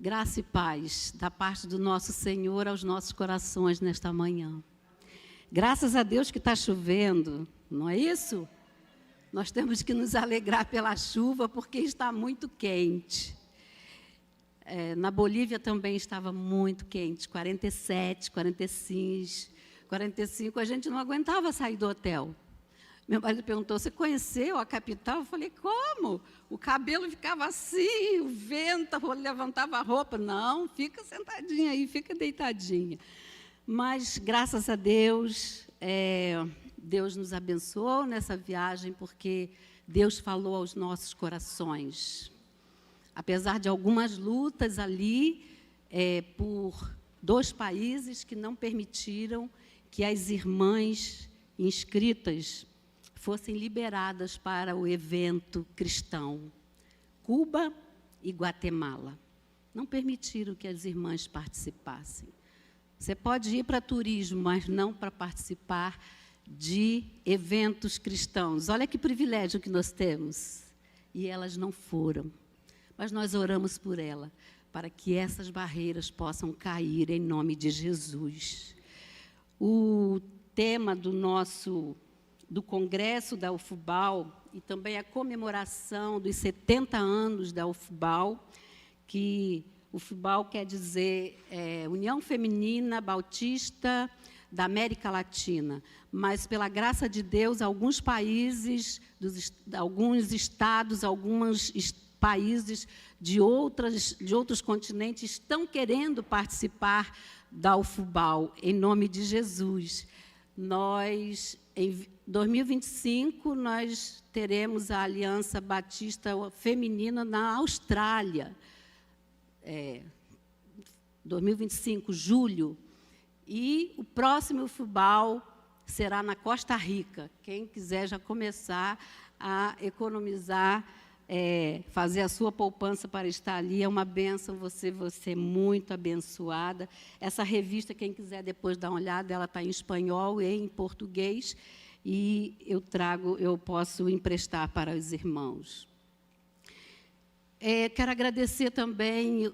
Graça e paz da parte do nosso Senhor aos nossos corações nesta manhã. Graças a Deus que está chovendo, não é isso? Nós temos que nos alegrar pela chuva porque está muito quente. Na Bolívia também estava muito quente, 47, 45, a gente não aguentava sair do hotel. Meu marido perguntou, você conheceu a capital? Eu falei, como? O cabelo ficava assim, o vento, levantava a roupa. Não, fica sentadinha aí, fica deitadinha. Mas, graças a Deus, Deus nos abençoou nessa viagem, porque Deus falou aos nossos corações. Apesar de algumas lutas ali, por 2 países que não permitiram que as irmãs inscritas fossem liberadas para o evento cristão. Cuba e Guatemala. Não permitiram que as irmãs participassem. Você pode ir para turismo, mas não para participar de eventos cristãos. Olha que privilégio que nós temos. E elas não foram. Mas nós oramos por ela, para que essas barreiras possam cair em nome de Jesus. O tema do Congresso da UFUBAL e também a comemoração dos 70 anos da UFUBAL, que UFUBAL quer dizer União Feminina Bautista da América Latina, mas pela graça de Deus, alguns países, alguns estados, alguns países de outros continentes estão querendo participar da UFUBAL, em nome de Jesus. Em 2025, nós teremos a Aliança Batista Feminina na Austrália. 2025, julho. E o próximo UFUBAL será na Costa Rica. Quem quiser já começar a economizar, fazer a sua poupança para estar ali, é uma bênção, você é muito abençoada. Essa revista, quem quiser depois dar uma olhada, ela está em espanhol e em português, e eu posso emprestar para os irmãos. Quero agradecer também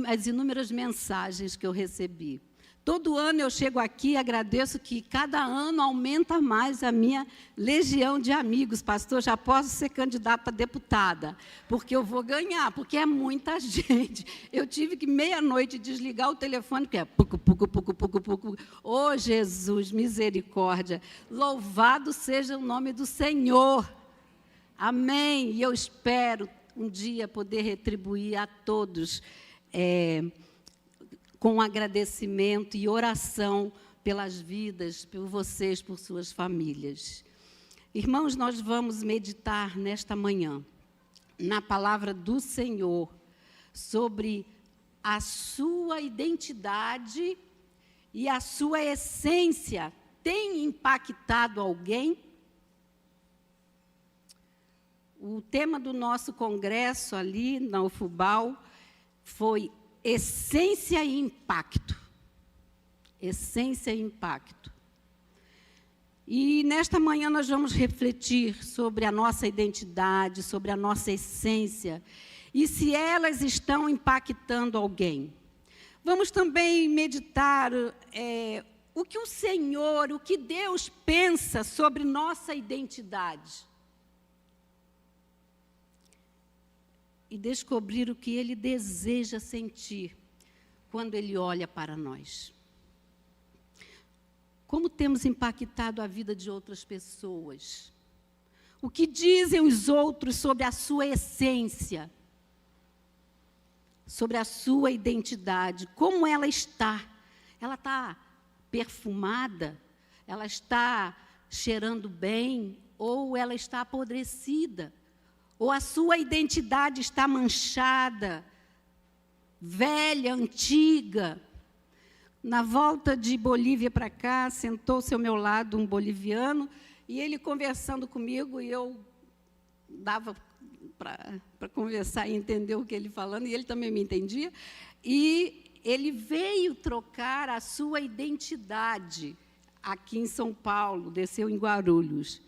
as inúmeras mensagens que eu recebi. Todo ano eu chego aqui e agradeço que cada ano aumenta mais a minha legião de amigos. Pastor, já posso ser candidata a deputada, porque eu vou ganhar, porque é muita gente. Eu tive que meia-noite desligar o telefone, porque é pucu, pucu, pucu, pucu, pucu. Oh, Jesus, misericórdia. Louvado seja o nome do Senhor. Amém. E eu espero um dia poder retribuir a todos com agradecimento e oração pelas vidas, por vocês, por suas famílias. Irmãos, nós vamos meditar nesta manhã na palavra do Senhor sobre a sua identidade e a sua essência. Tem impactado alguém? O tema do nosso congresso ali na UFUBAL foi essência e impacto. Essência e impacto. E nesta manhã nós vamos refletir sobre a nossa identidade, sobre a nossa essência, e se elas estão impactando alguém. Vamos também meditar o que o Senhor, o que Deus pensa sobre nossa identidade. E descobrir o que Ele deseja sentir quando Ele olha para nós. Como temos impactado a vida de outras pessoas? O que dizem os outros sobre a sua essência? Sobre a sua identidade? Como ela está? Ela está perfumada? Ela está cheirando bem? Ou ela está apodrecida? Ou a sua identidade está manchada, velha, antiga? Na volta de Bolívia para cá, sentou-se ao meu lado um boliviano, e ele conversando comigo, e eu dava para conversar e entender o que ele falando, e ele também me entendia, e ele veio trocar a sua identidade aqui em São Paulo, desceu em Guarulhos,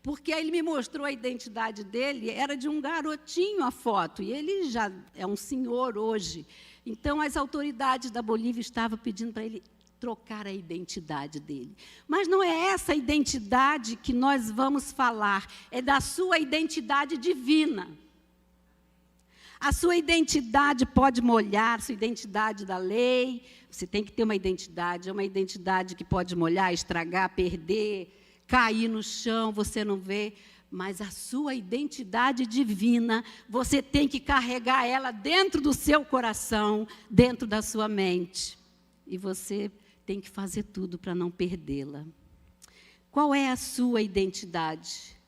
porque aí ele me mostrou a identidade dele, era de um garotinho a foto, e ele já é um senhor hoje. Então, as autoridades da Bolívia estavam pedindo para ele trocar a identidade dele. Mas não é essa a identidade que nós vamos falar, é da sua identidade divina. A sua identidade pode molhar, sua identidade da lei, você tem que ter uma identidade, é uma identidade que pode molhar, estragar, perder, cair no chão, você não vê, mas a sua identidade divina, você tem que carregar ela dentro do seu coração, dentro da sua mente. E você tem que fazer tudo para não perdê-la. Qual é a sua identidade?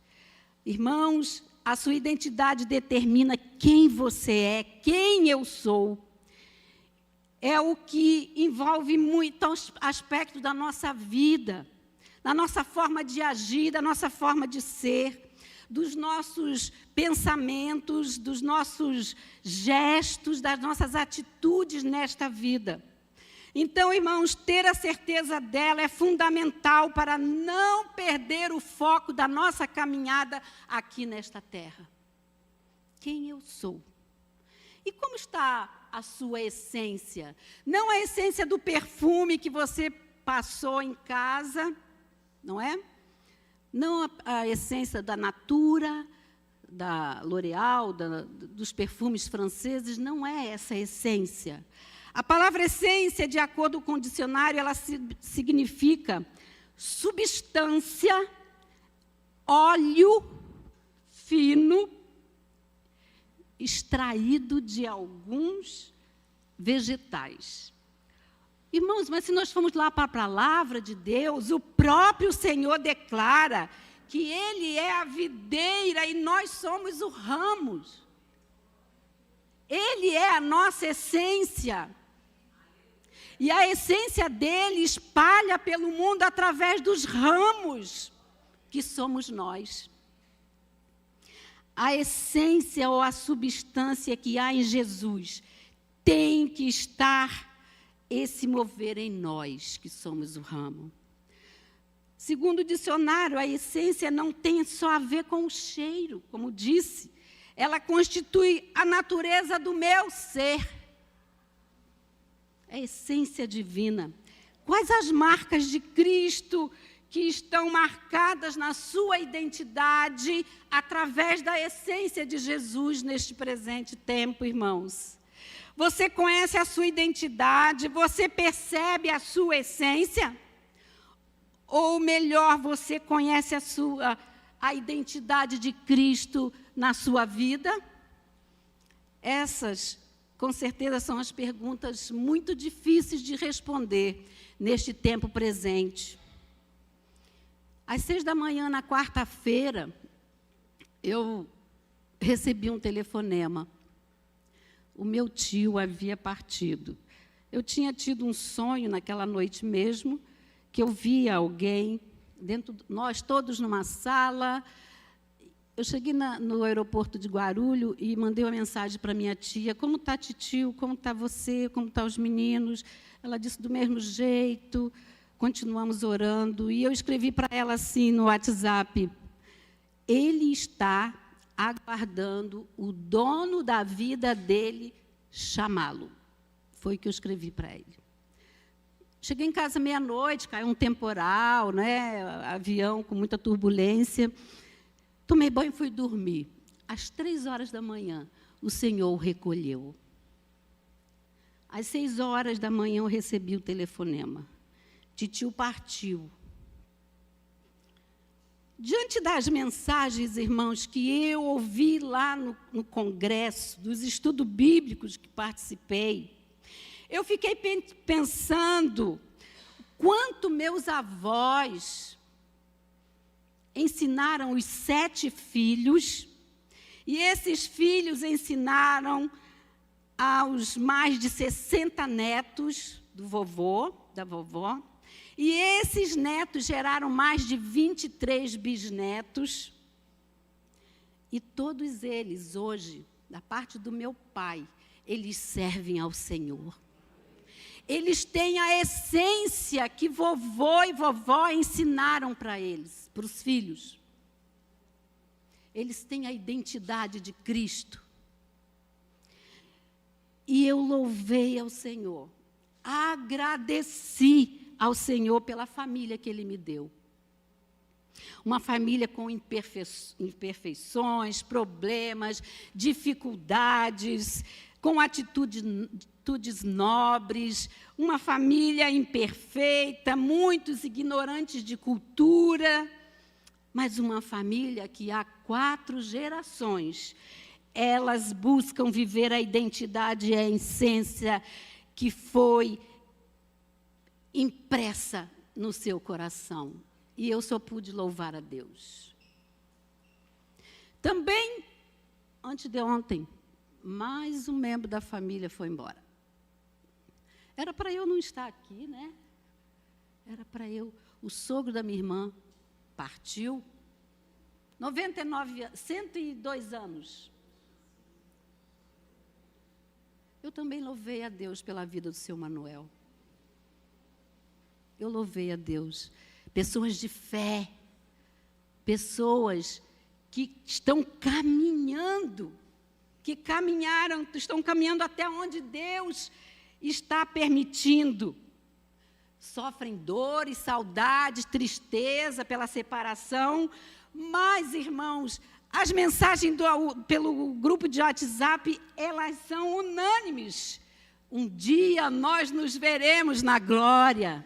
Irmãos, a sua identidade determina quem você é, quem eu sou. É o que envolve muitos aspectos da nossa vida, da nossa forma de agir, da nossa forma de ser, dos nossos pensamentos, dos nossos gestos, das nossas atitudes nesta vida. Então, irmãos, ter a certeza dela é fundamental para não perder o foco da nossa caminhada aqui nesta terra. Quem eu sou? E como está a sua essência? Não a essência do perfume que você passou em casa, não é? Não a essência da Natura, da L'Oréal, dos perfumes franceses, não é essa a essência. A palavra essência, de acordo com o dicionário, ela significa substância, óleo fino, extraído de alguns vegetais. Irmãos, mas se nós formos lá para a palavra de Deus, o próprio Senhor declara que Ele é a videira e nós somos o ramos. Ele é a nossa essência. E a essência dele espalha pelo mundo através dos ramos, que somos nós. A essência ou a substância que há em Jesus tem que estar esse mover em nós, que somos o ramo. Segundo o dicionário, a essência não tem só a ver com o cheiro, como disse. Ela constitui a natureza do meu ser. É a essência divina. Quais as marcas de Cristo que estão marcadas na sua identidade através da essência de Jesus neste presente tempo, irmãos? Você conhece a sua identidade? Você percebe a sua essência? Ou melhor, você conhece a identidade de Cristo na sua vida? Essas, com certeza, são as perguntas muito difíceis de responder neste tempo presente. Às 6h, na quarta-feira, eu recebi um telefonema. O meu tio havia partido. Eu tinha tido um sonho naquela noite mesmo, que eu via alguém, nós todos numa sala. Eu cheguei no aeroporto de Guarulhos e mandei uma mensagem para minha tia: como está titio, como está você, como estão os meninos? Ela disse: do mesmo jeito. Continuamos orando, e eu escrevi para ela assim no WhatsApp: ele está aguardando o dono da vida dele chamá-lo. Foi o que eu escrevi para ele. Cheguei em casa meia-noite, caiu um temporal, né? Avião com muita turbulência. Tomei banho e fui dormir. Às 3h, o Senhor o recolheu. Às 6h eu recebi o telefonema. Titio partiu. Diante das mensagens, irmãos, que eu ouvi lá no congresso, dos estudos bíblicos que participei, eu fiquei pensando quanto meus avós ensinaram os 7 filhos, e esses filhos ensinaram aos mais de 60 netos do vovô, da vovó, e esses netos geraram mais de 23 bisnetos. E todos eles, hoje, da parte do meu pai, eles servem ao Senhor. Eles têm a essência que vovô e vovó ensinaram para eles, para os filhos. eles têm a identidade de Cristo. E eu louvei ao Senhor, agradeci ao Senhor pela família que Ele me deu. Uma família com imperfeições, problemas, dificuldades, com atitudes nobres, uma família imperfeita, muitos ignorantes de cultura, mas uma família que há 4 gerações, elas buscam viver a identidade e a essência que foi impressa no seu coração. E eu só pude louvar a Deus. Também, antes de ontem, mais um membro da família foi embora. Era para eu não estar aqui, né? Era para eu. O sogro da minha irmã partiu. 102 anos. Eu também louvei a Deus pela vida do seu Manuel. Eu louvei a Deus. Pessoas de fé, pessoas que estão caminhando, que caminharam, estão caminhando até onde Deus está permitindo. Sofrem dores, saudades, tristeza pela separação, mas, irmãos, as mensagens pelo grupo de WhatsApp, elas são unânimes. Um dia nós nos veremos na glória.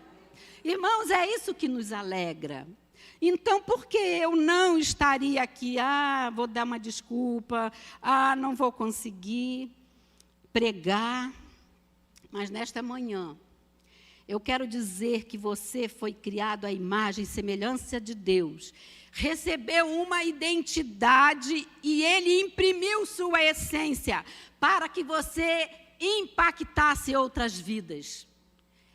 Irmãos, é isso que nos alegra. Então, por que eu não estaria aqui? Vou dar uma desculpa. Não vou conseguir pregar. Mas nesta manhã, eu quero dizer que você foi criado à imagem e semelhança de Deus. Recebeu uma identidade e Ele imprimiu sua essência para que você impactasse outras vidas.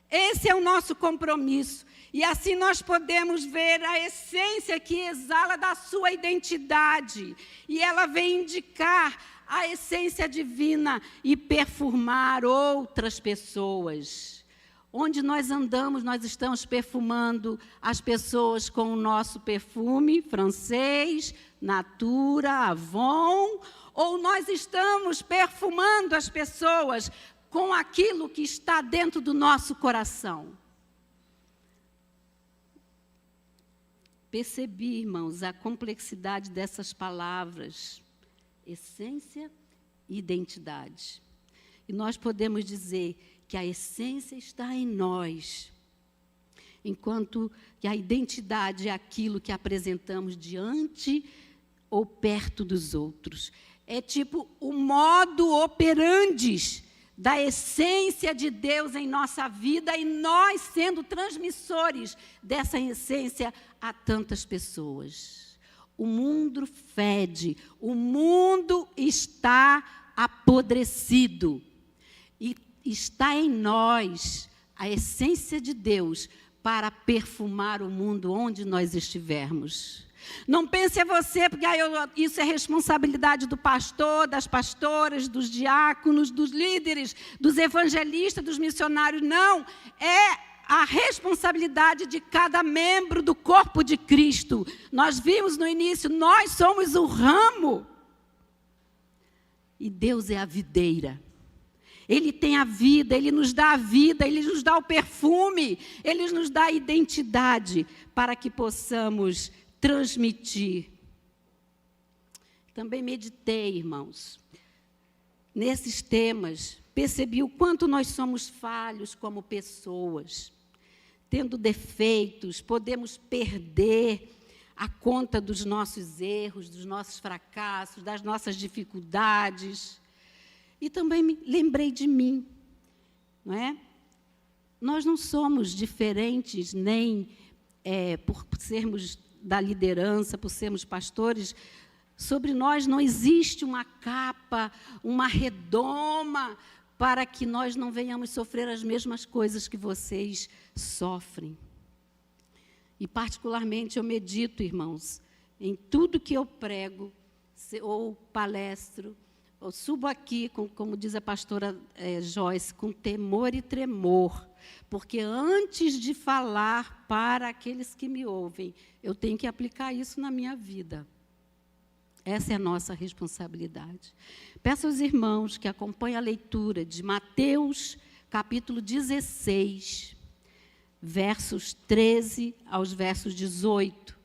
Esse é o nosso compromisso. E assim nós podemos ver a essência que exala da sua identidade. E ela vem indicar a essência divina e perfumar outras pessoas. Onde nós andamos, nós estamos perfumando as pessoas com o nosso perfume francês, Natura, Avon, ou nós estamos perfumando as pessoas com aquilo que está dentro do nosso coração. Percebi, irmãos, a complexidade dessas palavras, essência e identidade. E nós podemos dizer que a essência está em nós, enquanto que a identidade é aquilo que apresentamos diante ou perto dos outros. É tipo o modo operandi da essência de Deus em nossa vida e nós sendo transmissores dessa essência a tantas pessoas. O mundo fede, o mundo está apodrecido e está em nós a essência de Deus para perfumar o mundo onde nós estivermos. Não pense você, porque isso é responsabilidade do pastor, das pastoras, dos diáconos, dos líderes, dos evangelistas, dos missionários. Não, é a responsabilidade de cada membro do corpo de Cristo. Nós vimos no início, nós somos o ramo. E Deus é a videira. Ele tem a vida, Ele nos dá a vida, Ele nos dá o perfume, Ele nos dá a identidade para que possamos transmitir. Também meditei, irmãos, nesses temas, percebi o quanto nós somos falhos como pessoas, tendo defeitos, podemos perder a conta dos nossos erros, dos nossos fracassos, das nossas dificuldades. E também me lembrei de mim, não é? Nós não somos diferentes, nem por sermos da liderança, por sermos pastores, sobre nós não existe uma capa, uma redoma, para que nós não venhamos sofrer as mesmas coisas que vocês sofrem. E, particularmente, eu medito, irmãos, em tudo que eu prego, ou palestro, eu subo aqui, como diz a pastora Joyce, com temor e tremor, porque antes de falar para aqueles que me ouvem, eu tenho que aplicar isso na minha vida. Essa é a nossa responsabilidade. Peço aos irmãos que acompanhem a leitura de Mateus, capítulo 16, versos 13 aos versos 18.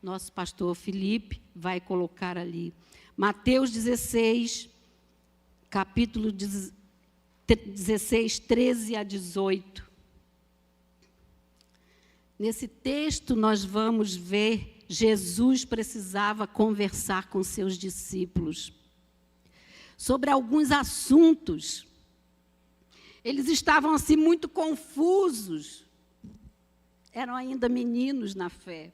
Nosso pastor Felipe vai colocar ali. Mateus 16, capítulo 16, 13 a 18. Nesse texto, nós vamos ver Jesus precisava conversar com seus discípulos sobre alguns assuntos. Eles estavam assim muito confusos. Eram ainda meninos na fé.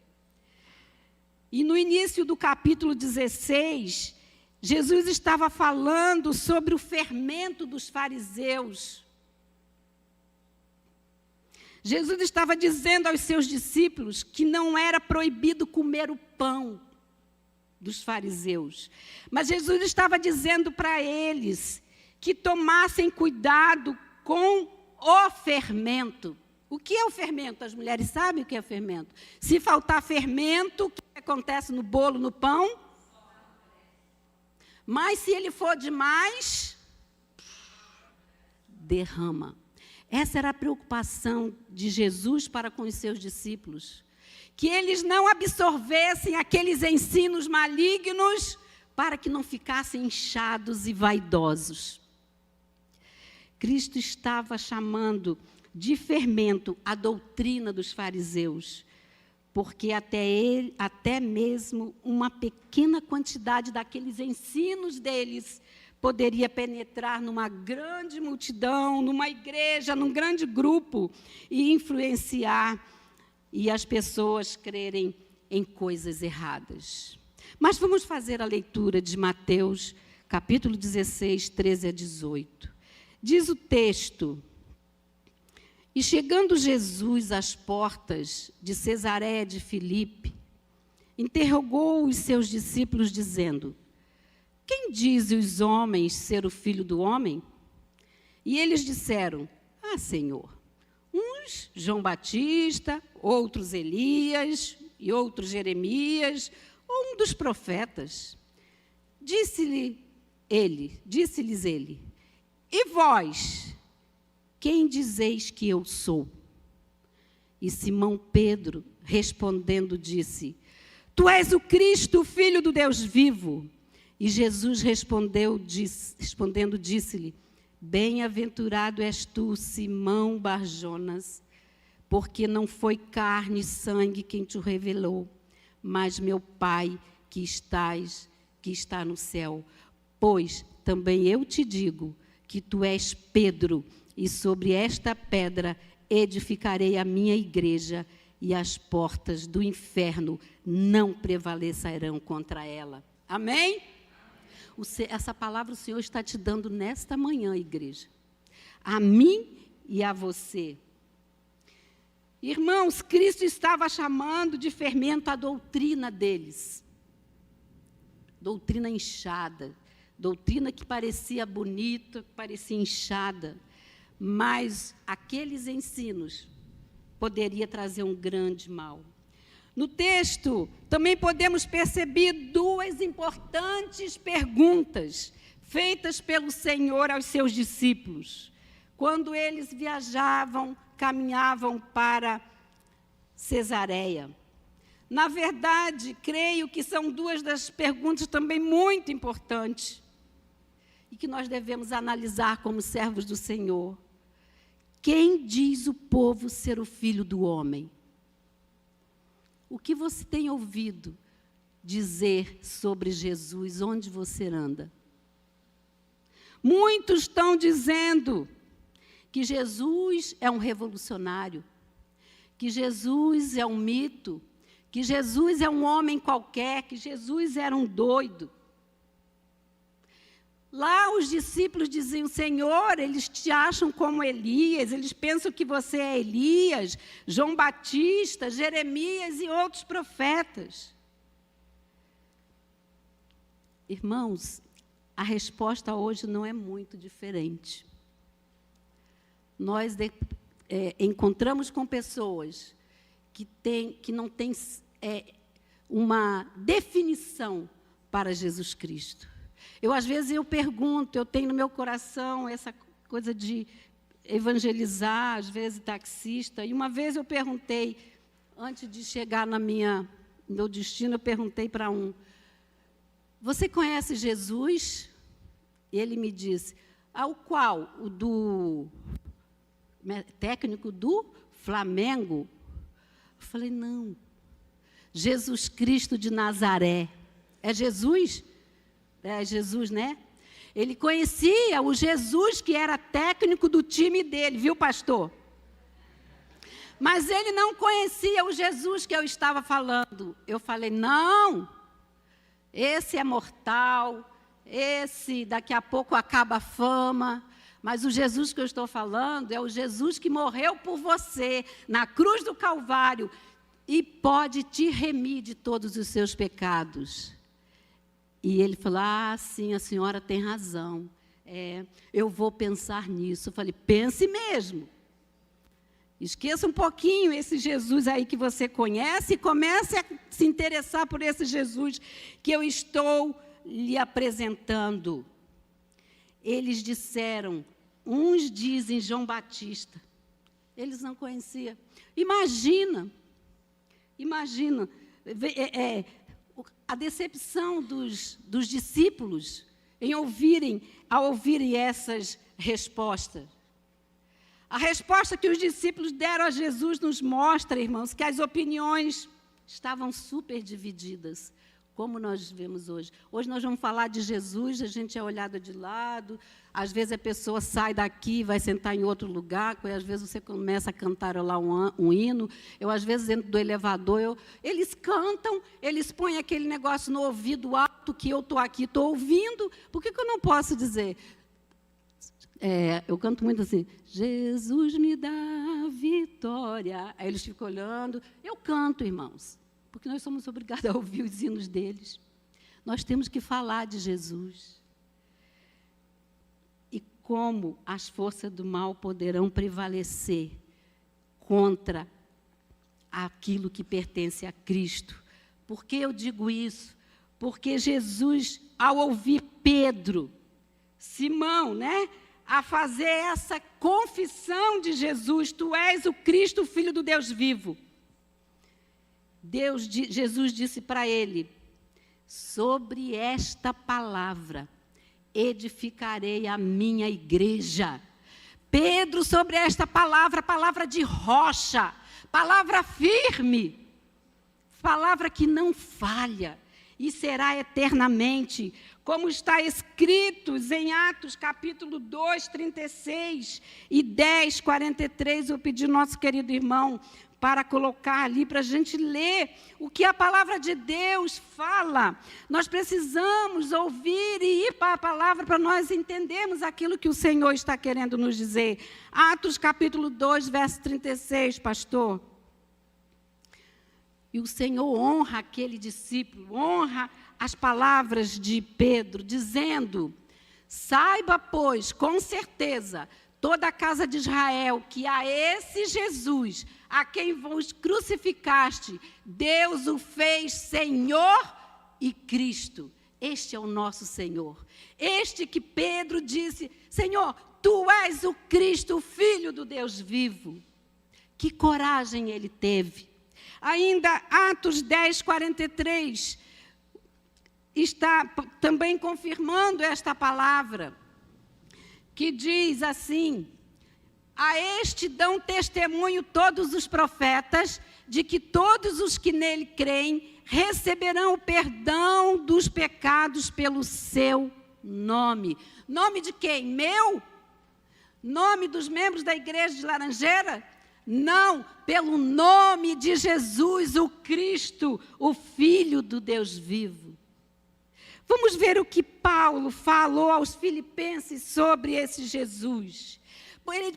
E no início do capítulo 16, Jesus estava falando sobre o fermento dos fariseus. Jesus estava dizendo aos seus discípulos que não era proibido comer o pão dos fariseus. Mas Jesus estava dizendo para eles que tomassem cuidado com o fermento. O que é o fermento? As mulheres sabem o que é o fermento. Se faltar fermento, o que acontece no bolo, no pão? Mas se ele for demais, derrama. Essa era a preocupação de Jesus para com os seus discípulos. Que eles não absorvessem aqueles ensinos malignos para que não ficassem inchados e vaidosos. Cristo estava chamando de fermento a doutrina dos fariseus, porque até mesmo uma pequena quantidade daqueles ensinos deles poderia penetrar numa grande multidão, numa igreja, num grande grupo e influenciar e as pessoas crerem em coisas erradas. Mas vamos fazer a leitura de Mateus, capítulo 16, 13 a 18. Diz o texto: E chegando Jesus às portas de Cesareia de Filipe, interrogou os seus discípulos, dizendo: Quem dizem os homens ser o Filho do Homem? E eles disseram: Senhor, uns João Batista, outros Elias, e outros Jeremias, ou um dos profetas. Disse-lhes ele: E vós, quem dizeis que eu sou? E Simão Pedro, respondendo, disse: Tu és o Cristo, o Filho do Deus vivo. E Jesus respondendo, disse-lhe: Bem-aventurado és tu, Simão Barjonas, porque não foi carne e sangue quem te revelou, mas meu Pai que está no céu. Pois também eu te digo que tu és Pedro, e sobre esta pedra edificarei a minha igreja, e as portas do inferno não prevalecerão contra ela. Amém? Essa palavra o Senhor está te dando nesta manhã, igreja. A mim e a você. Irmãos, Cristo estava chamando de fermento a doutrina deles. Doutrina inchada. Doutrina que parecia bonita, que parecia inchada. Mas aqueles ensinos poderiam trazer um grande mal. No texto, também podemos perceber duas importantes perguntas feitas pelo Senhor aos seus discípulos, quando eles caminhavam para Cesareia. Na verdade, creio que são duas das perguntas também muito importantes e que nós devemos analisar como servos do Senhor. Quem diz o povo ser o Filho do Homem? O que você tem ouvido dizer sobre Jesus, onde você anda? Muitos estão dizendo que Jesus é um revolucionário, que Jesus é um mito, que Jesus é um homem qualquer, que Jesus era um doido. Lá os discípulos diziam: Senhor, eles te acham como Elias, eles pensam que você é Elias, João Batista, Jeremias e outros profetas. Irmãos, a resposta hoje não é muito diferente. Nós encontramos com pessoas que não têm uma definição para Jesus Cristo. Às vezes, eu pergunto, eu tenho no meu coração essa coisa de evangelizar, às vezes taxista, e uma vez eu perguntei, antes de chegar no meu destino, eu perguntei para um: você conhece Jesus? E ele me disse: ao qual? O do técnico do Flamengo? Eu falei: não, Jesus Cristo de Nazaré. É Jesus? É Jesus, né? Ele conhecia o Jesus que era técnico do time dele, viu, pastor? Mas ele não conhecia o Jesus que eu estava falando. Eu falei: não, esse é mortal, esse daqui a pouco acaba a fama. Mas o Jesus que eu estou falando é o Jesus que morreu por você na cruz do Calvário e pode te remir de todos os seus pecados. E ele falou: ah, sim, a senhora tem razão. Eu vou pensar nisso. Eu falei: pense mesmo. Esqueça um pouquinho esse Jesus aí que você conhece e comece a se interessar por esse Jesus que eu estou lhe apresentando. Eles disseram, uns dizem João Batista. Eles não conheciam. Imagina a decepção dos discípulos ao ouvirem essas respostas. A resposta que os discípulos deram a Jesus nos mostra, irmãos, que as opiniões estavam super divididas, como nós vemos hoje. Hoje nós vamos falar de Jesus, a gente é olhado de lado, às vezes a pessoa sai daqui e vai sentar em outro lugar, às vezes você começa a cantarolar um hino, às vezes dentro do elevador, eles cantam, eles põem aquele negócio no ouvido alto que eu estou aqui, estou ouvindo, por que eu não posso dizer? Eu canto muito assim: Jesus me dá vitória. Aí eles ficam olhando. Eu canto, irmãos, porque nós somos obrigados a ouvir os hinos deles. Nós temos que falar de Jesus. E como as forças do mal poderão prevalecer contra aquilo que pertence a Cristo? Por que eu digo isso? Porque Jesus, ao ouvir Pedro, Simão, né, a fazer essa confissão de Jesus: tu és o Cristo, o Filho do Deus vivo. Jesus disse para ele: sobre esta palavra edificarei a minha igreja. Pedro, sobre esta palavra, palavra de rocha, palavra firme, palavra que não falha e será eternamente, como está escrito em Atos, capítulo 2, 36 e 10, 43. Eu pedi ao nosso querido irmão para colocar ali, para a gente ler o que a palavra de Deus fala. Nós precisamos ouvir e ir para a palavra para nós entendermos aquilo que o Senhor está querendo nos dizer. Atos, capítulo 2, verso 36, pastor. E o Senhor honra aquele discípulo, honra as palavras de Pedro, dizendo: saiba, pois, com certeza, toda a casa de Israel, que a esse Jesus, a quem vos crucificaste, Deus o fez Senhor e Cristo. Este é o nosso Senhor. Este que Pedro disse: Senhor, tu és o Cristo, o Filho do Deus vivo. Que coragem ele teve. Ainda Atos 10, 43, está também confirmando esta palavra, que diz assim: a este dão testemunho todos os profetas, de que todos os que nele creem receberão o perdão dos pecados pelo seu nome. Nome de quem? Meu? Nome dos membros da igreja de Laranjeira? Não, pelo nome de Jesus, o Cristo, o Filho do Deus vivo. Vamos ver o que Paulo falou aos filipenses sobre esse Jesus.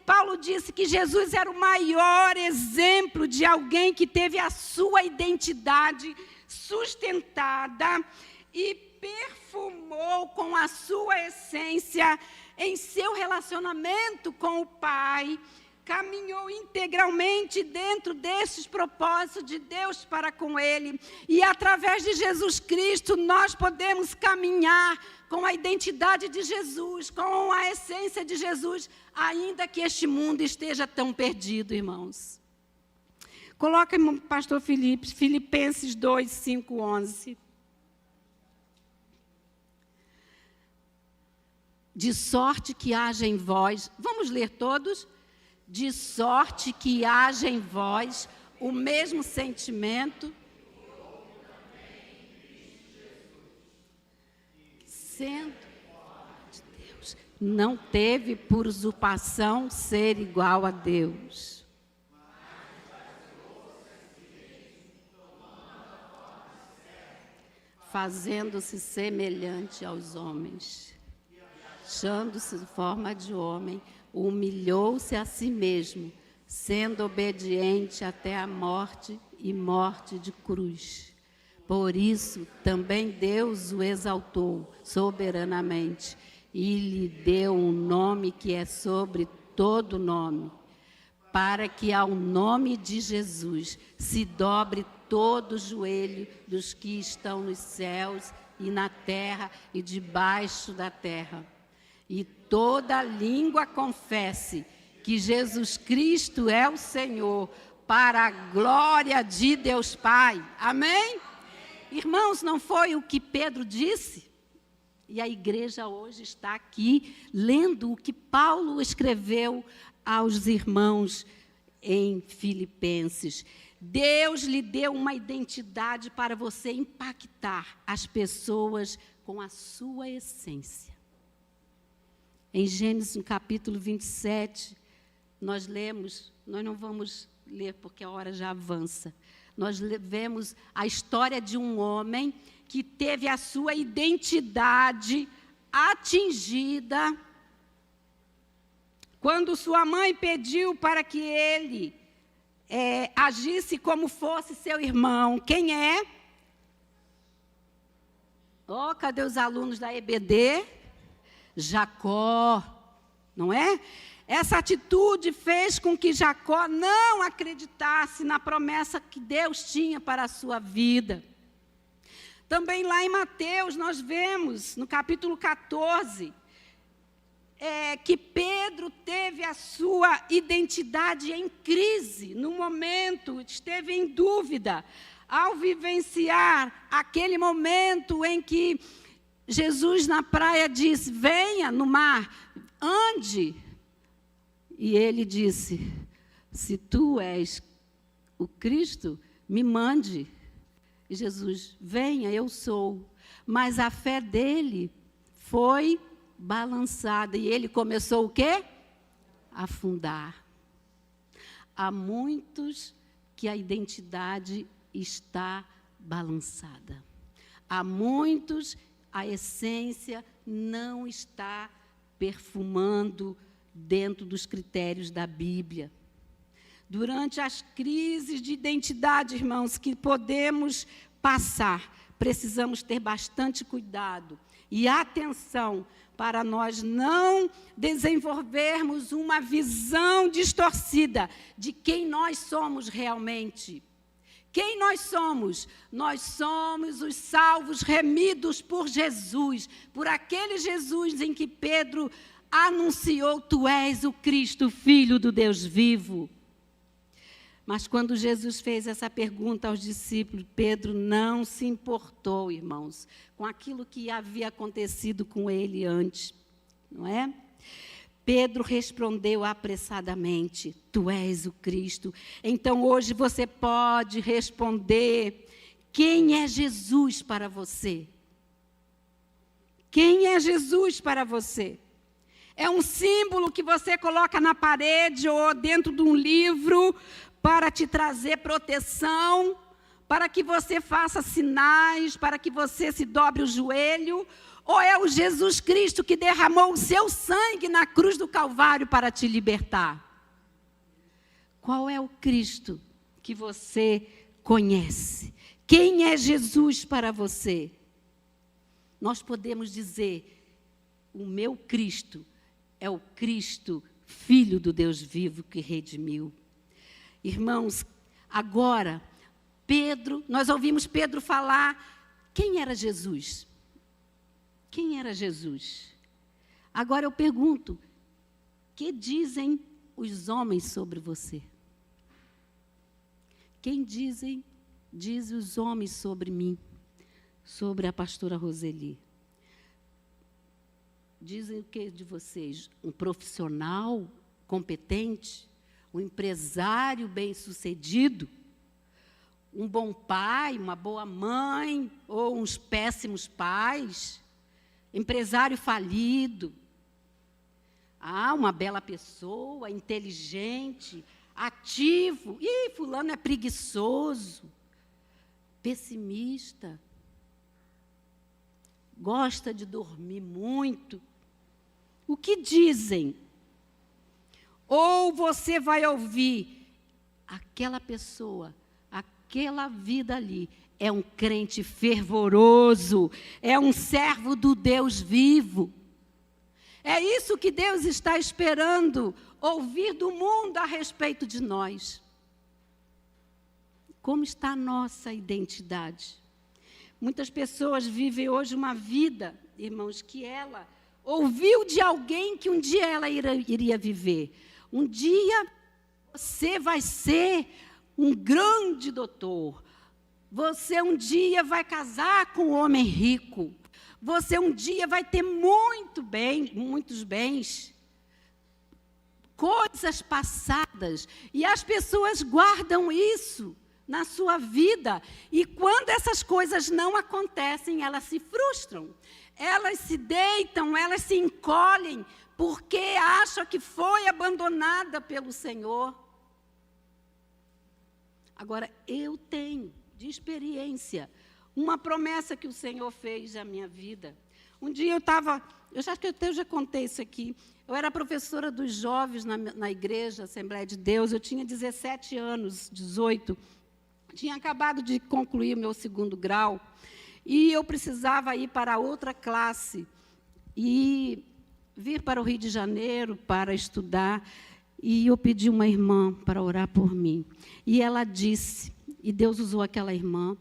Paulo disse que Jesus era o maior exemplo de alguém que teve a sua identidade sustentada e perfumou com a sua essência em seu relacionamento com o Pai, caminhou integralmente dentro desses propósitos de Deus para com ele. E através de Jesus Cristo, nós podemos caminhar com a identidade de Jesus, com a essência de Jesus, ainda que este mundo esteja tão perdido, irmãos. Coloca, pastor Felipe, Filipenses 2, 5, 11. De sorte que haja em vós, vamos ler todos? De sorte que haja em vós o mesmo sentimento, sendo de Deus, não teve por usurpação ser igual a Deus. Fazendo-se semelhante aos homens, achando-se em forma de homem, humilhou-se a si mesmo, sendo obediente até a morte e morte de cruz. Por isso, também Deus o exaltou soberanamente e lhe deu um nome que é sobre todo nome, para que ao nome de Jesus se dobre todo o joelho dos que estão nos céus e na terra e debaixo da terra. E toda língua confesse que Jesus Cristo é o Senhor, para a glória de Deus Pai. Amém? Irmãos, não foi o que Pedro disse? E a igreja hoje está aqui lendo o que Paulo escreveu aos irmãos em Filipenses. Deus lhe deu uma identidade para você impactar as pessoas com a sua essência. Em Gênesis, no capítulo 27, nós lemos, nós não vamos ler porque a hora já avança, nós vemos a história de um homem que teve a sua identidade atingida quando sua mãe pediu para que ele agisse como fosse seu irmão. Quem é? Oh, cadê os alunos da EBD? Jacó, não é? Essa atitude fez com que Jacó não acreditasse na promessa que Deus tinha para a sua vida. Também lá em Mateus, nós vemos, no capítulo 14, que Pedro teve a sua identidade em crise, no momento, esteve em dúvida, ao vivenciar aquele momento em que Jesus na praia disse, venha no mar, ande. E ele disse, se tu és o Cristo, me mande. E Jesus, venha, eu sou. Mas a fé dele foi balançada. E ele começou o quê? A afundar. Há muitos que a identidade está balançada. Há muitos, a essência não está perfumando dentro dos critérios da Bíblia. Durante as crises de identidade, irmãos, que podemos passar, precisamos ter bastante cuidado e atenção para nós não desenvolvermos uma visão distorcida de quem nós somos realmente. Quem nós somos? Nós somos os salvos remidos por Jesus, por aquele Jesus em que Pedro anunciou, tu és o Cristo, Filho do Deus vivo. Mas quando Jesus fez essa pergunta aos discípulos, Pedro não se importou, irmãos, com aquilo que havia acontecido com ele antes, não é? Pedro respondeu apressadamente, tu és o Cristo. Então hoje você pode responder, quem é Jesus para você? Quem é Jesus para você? É um símbolo que você coloca na parede ou dentro de um livro para te trazer proteção, para que você faça sinais, para que você se dobre o joelho, ou é o Jesus Cristo que derramou o seu sangue na cruz do Calvário para te libertar? Qual é o Cristo que você conhece? Quem é Jesus para você? Nós podemos dizer, o meu Cristo é o Cristo, Filho do Deus vivo que redimiu. Irmãos, agora, nós ouvimos Pedro falar, quem era Jesus? Quem era Jesus? Agora eu pergunto, que dizem os homens sobre você? Quem dizem os homens sobre mim, sobre a pastora Roseli? Dizem o que de vocês? Um profissional competente? Um empresário bem-sucedido? Um bom pai, uma boa mãe? Ou uns péssimos pais? Empresário falido? Uma bela pessoa, inteligente, ativo. Ih, fulano é preguiçoso, pessimista, gosta de dormir muito. O que dizem? Ou você vai ouvir, aquela pessoa, aquela vida ali, é um crente fervoroso, é um servo do Deus vivo. É isso que Deus está esperando ouvir do mundo a respeito de nós. Como está a nossa identidade? Muitas pessoas vivem hoje uma vida, irmãos, que ela ouviu de alguém que um dia ela iria viver. Um dia você vai ser um grande doutor. Você um dia vai casar com um homem rico. Você um dia vai ter muitos bens. Coisas passadas. E as pessoas guardam isso na sua vida. E quando essas coisas não acontecem, elas se frustram. Elas se deitam, elas se encolhem, porque acham que foi abandonada pelo Senhor. Agora, eu tenho, de experiência, uma promessa que o Senhor fez na minha vida. Um dia eu já contei isso aqui, eu era professora dos jovens na igreja, Assembleia de Deus, eu tinha 17 anos, 18, tinha acabado de concluir o meu 2º grau, e eu precisava ir para outra classe, e vir para o Rio de Janeiro para estudar, e eu pedi uma irmã para orar por mim. E ela disse, e Deus usou aquela irmã,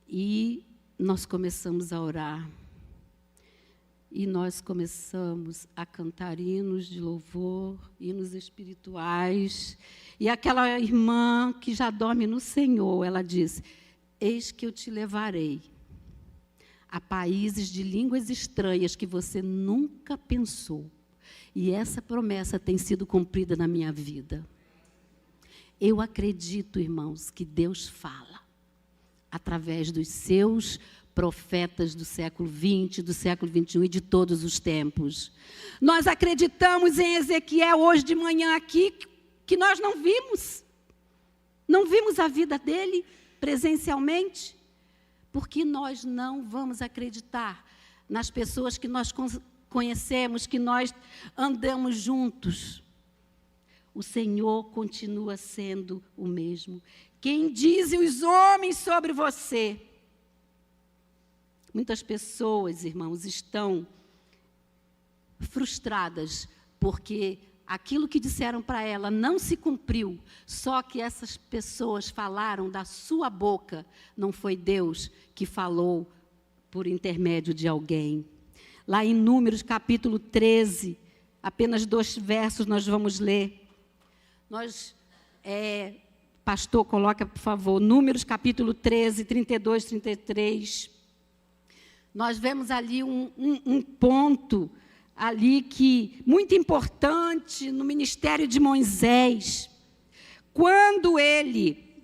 e nós começamos a orar. E nós começamos a cantar hinos de louvor, hinos espirituais. E aquela irmã que já dorme no Senhor, ela disse, eis que eu te levarei a países de línguas estranhas que você nunca pensou. E essa promessa tem sido cumprida na minha vida. Eu acredito, irmãos, que Deus fala através dos seus profetas do século XX, do século XXI e de todos os tempos. Nós acreditamos em Ezequiel hoje de manhã aqui, que nós não vimos a vida dele presencialmente, porque nós não vamos acreditar nas pessoas que nós conhecemos, que nós andamos juntos. O Senhor continua sendo o mesmo. Quem dizem os homens sobre você? Muitas pessoas, irmãos, estão frustradas porque aquilo que disseram para ela não se cumpriu, só que essas pessoas falaram da sua boca, não foi Deus que falou por intermédio de alguém. Lá em Números, capítulo 13, apenas 2 versos nós vamos ler. Pastor, coloca, por favor, Números, capítulo 13, 32, 33. Nós vemos ali um ponto ali que muito importante no ministério de Moisés. Quando ele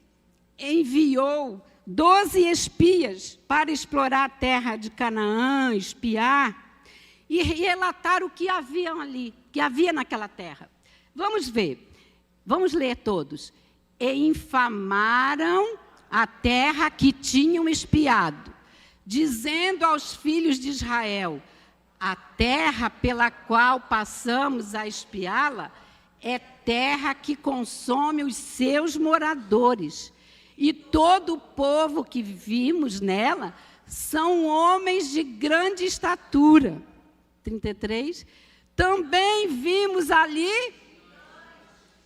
enviou 12 espias para explorar a terra de Canaã, espiar, e relatar o que havia ali, que havia naquela terra. Vamos ver, vamos ler todos. E infamaram a terra que tinham espiado, dizendo aos filhos de Israel, a terra pela qual passamos a espiá-la é terra que consome os seus moradores, e todo o povo que vimos nela são homens de grande estatura. 33. Também vimos ali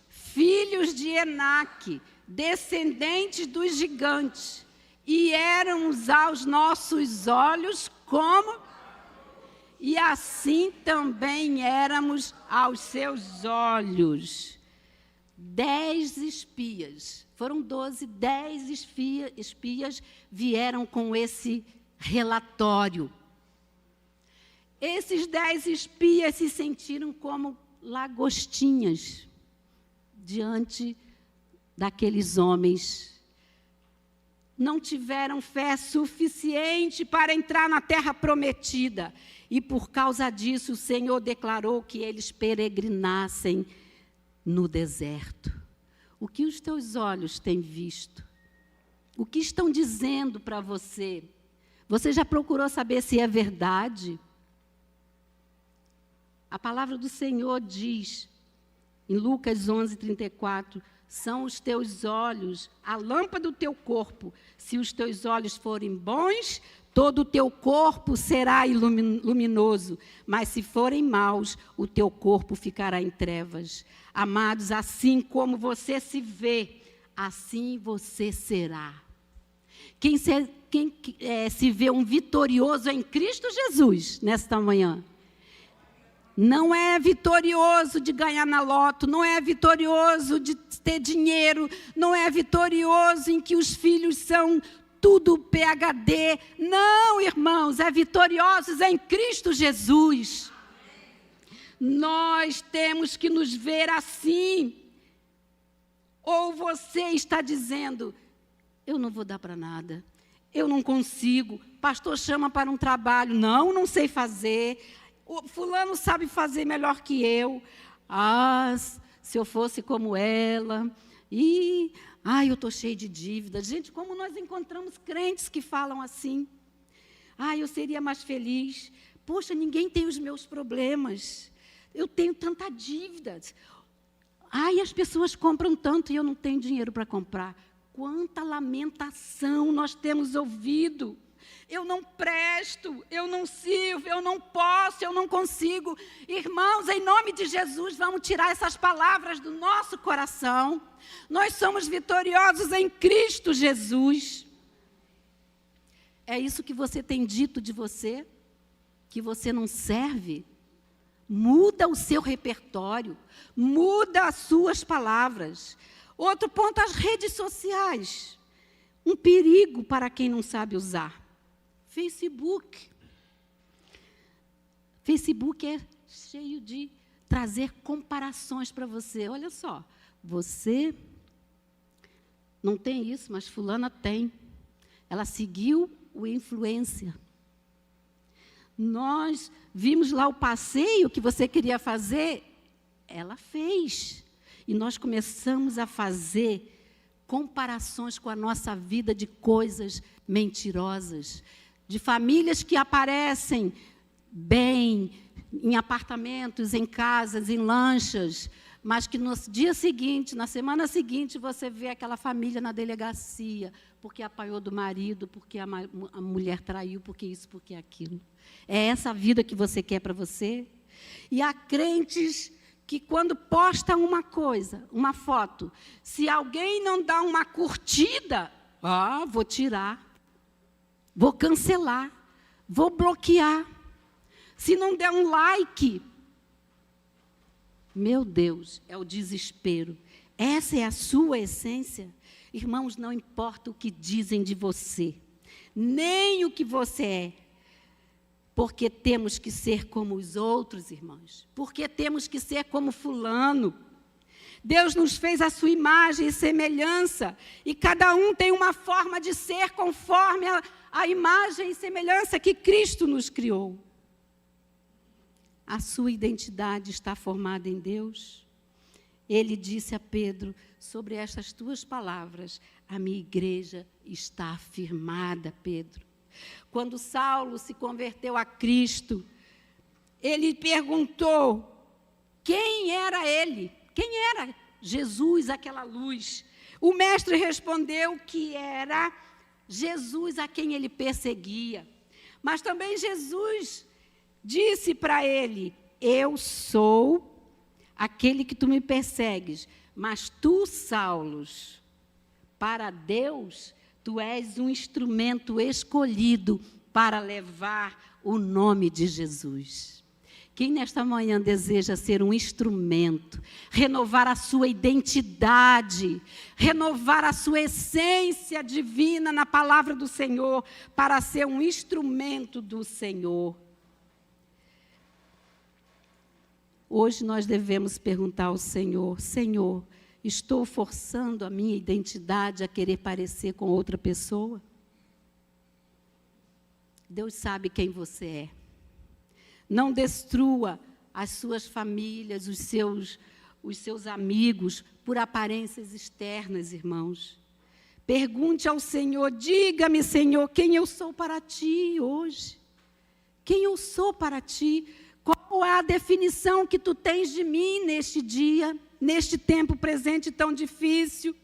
filhos de Enaque, descendentes dos gigantes, e éramos aos nossos olhos como... E assim também éramos aos seus olhos. 10 espias, foram 12, 10 espias vieram com esse relatório. Esses 10 espias se sentiram como lagostinhas diante daqueles homens. Não tiveram fé suficiente para entrar na terra prometida. E por causa disso, o Senhor declarou que eles peregrinassem no deserto. O que os teus olhos têm visto? O que estão dizendo para você? Você já procurou saber se é verdade? A palavra do Senhor diz, em Lucas 11:34, são os teus olhos, a lâmpada do teu corpo. Se os teus olhos forem bons, todo o teu corpo será luminoso, mas se forem maus, o teu corpo ficará em trevas. Amados, assim como você se vê, assim você será. Quem se vê um vitorioso em Cristo Jesus, nesta manhã, não é vitorioso de ganhar na loto, não é vitorioso de ter dinheiro, não é vitorioso em que os filhos são tudo PhD. Não, irmãos, é vitoriosos em Cristo Jesus. Nós temos que nos ver assim. Ou você está dizendo, eu não vou dar para nada, eu não consigo, pastor chama para um trabalho, não sei fazer, o fulano sabe fazer melhor que eu. Se eu fosse como ela, eu estou cheio de dívidas. Gente, como nós encontramos crentes que falam assim, eu seria mais feliz, poxa, ninguém tem os meus problemas, eu tenho tanta dívida, as pessoas compram tanto e eu não tenho dinheiro para comprar. Quanta lamentação nós temos ouvido. Eu não presto, eu não sirvo, eu não posso, eu não consigo. Irmãos, em nome de Jesus, vamos tirar essas palavras do nosso coração. Nós somos vitoriosos em Cristo Jesus. É isso que você tem dito de você? Que você não serve? Muda o seu repertório, muda as suas palavras. Outro ponto, as redes sociais. Um perigo para quem não sabe usar. Facebook é cheio de trazer comparações para você. Olha só, você não tem isso, mas fulana tem. Ela seguiu o influencer. Nós vimos lá o passeio que você queria fazer, ela fez. E nós começamos a fazer comparações com a nossa vida de coisas mentirosas, de famílias que aparecem bem, em apartamentos, em casas, em lanchas, mas que no dia seguinte, na semana seguinte, você vê aquela família na delegacia, porque apanhou do marido, porque a mulher traiu, porque isso, porque aquilo. É essa vida que você quer para você? E há crentes que quando posta uma coisa, uma foto, se alguém não dá uma curtida, vou tirar. Vou cancelar, vou bloquear. Se não der um like, meu Deus, é o desespero. Essa é a sua essência? Irmãos, não importa o que dizem de você, nem o que você é, porque temos que ser como os outros, irmãos, porque temos que ser como fulano. Deus nos fez a sua imagem e semelhança, e cada um tem uma forma de ser conforme a imagem e semelhança que Cristo nos criou. A sua identidade está formada em Deus. Ele disse a Pedro, sobre estas tuas palavras, a minha igreja está firmada, Pedro. Quando Saulo se converteu a Cristo, ele perguntou, quem era ele? Quem era Jesus, aquela luz? O mestre respondeu que era Jesus a quem ele perseguia. Mas também Jesus disse para ele, eu sou aquele que tu me persegues, mas tu, Saulo, para Deus, tu és um instrumento escolhido para levar o nome de Jesus. Quem nesta manhã deseja ser um instrumento, renovar a sua identidade, renovar a sua essência divina na palavra do Senhor, para ser um instrumento do Senhor? Hoje nós devemos perguntar ao Senhor: Senhor, estou forçando a minha identidade a querer parecer com outra pessoa? Deus sabe quem você é. Não destrua as suas famílias, os seus amigos, por aparências externas, irmãos. Pergunte ao Senhor, diga-me, Senhor, quem eu sou para ti hoje? Quem eu sou para ti? Qual é a definição que tu tens de mim neste dia, neste tempo presente tão difícil?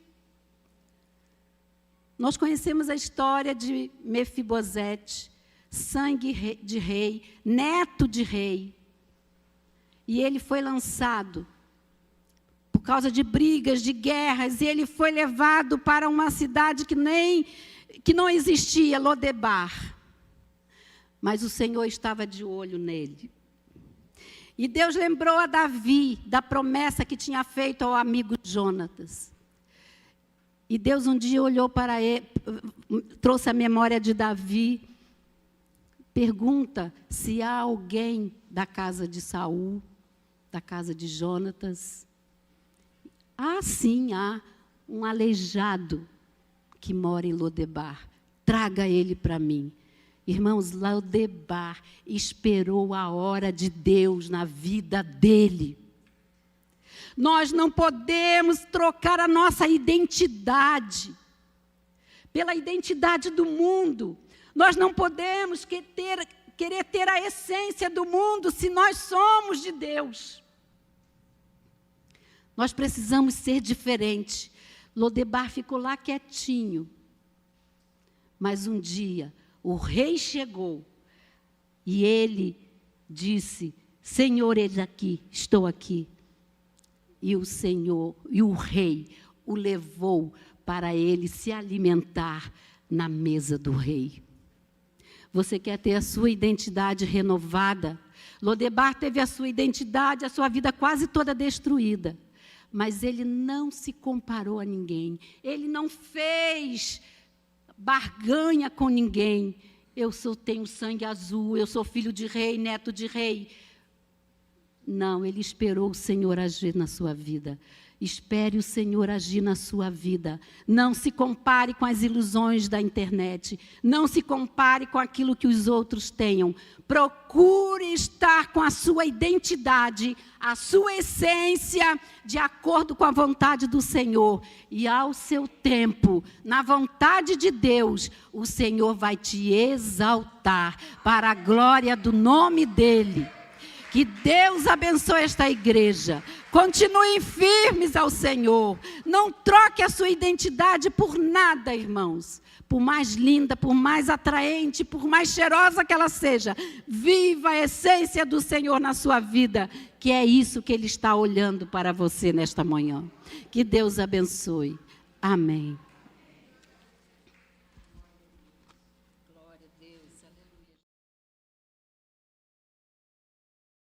Nós conhecemos a história de Mefibosete, sangue de rei, neto de rei. E ele foi lançado por causa de brigas, de guerras, e ele foi levado para uma cidade que não existia, Lodebar. Mas o Senhor estava de olho nele. E Deus lembrou a Davi da promessa que tinha feito ao amigo Jonatas. E Deus um dia olhou para ele, trouxe a memória de Davi. Pergunta se há alguém da casa de Saul, da casa de Jonatas. Sim, há um aleijado que mora em Lodebar. Traga ele para mim. Irmãos, Lodebar esperou a hora de Deus na vida dele. Nós não podemos trocar a nossa identidade pela identidade do mundo. Nós não podemos querer ter a essência do mundo se nós somos de Deus. Nós precisamos ser diferentes. Lodebar ficou lá quietinho. Mas um dia, o rei chegou e ele disse: Senhor, eis aqui, estou aqui. E o Senhor, e o rei, o levou para ele se alimentar na mesa do rei. Você quer ter a sua identidade renovada? Lodebar teve a sua identidade, a sua vida quase toda destruída. Mas ele não se comparou a ninguém. Ele não fez barganha com ninguém. Tenho sangue azul, eu sou filho de rei, neto de rei. Não, ele esperou o Senhor agir na sua vida. Espere o Senhor agir na sua vida. Não se compare com as ilusões da internet. Não se compare com aquilo que os outros tenham. Procure estar com a sua identidade, a sua essência, de acordo com a vontade do Senhor. E ao seu tempo, na vontade de Deus, o Senhor vai te exaltar para a glória do nome dEle. Que Deus abençoe esta igreja. Continuem firmes ao Senhor. Não troque a sua identidade por nada, irmãos. Por mais linda, por mais atraente, por mais cheirosa que ela seja. Viva a essência do Senhor na sua vida, que é isso que Ele está olhando para você nesta manhã. Que Deus abençoe. Amém.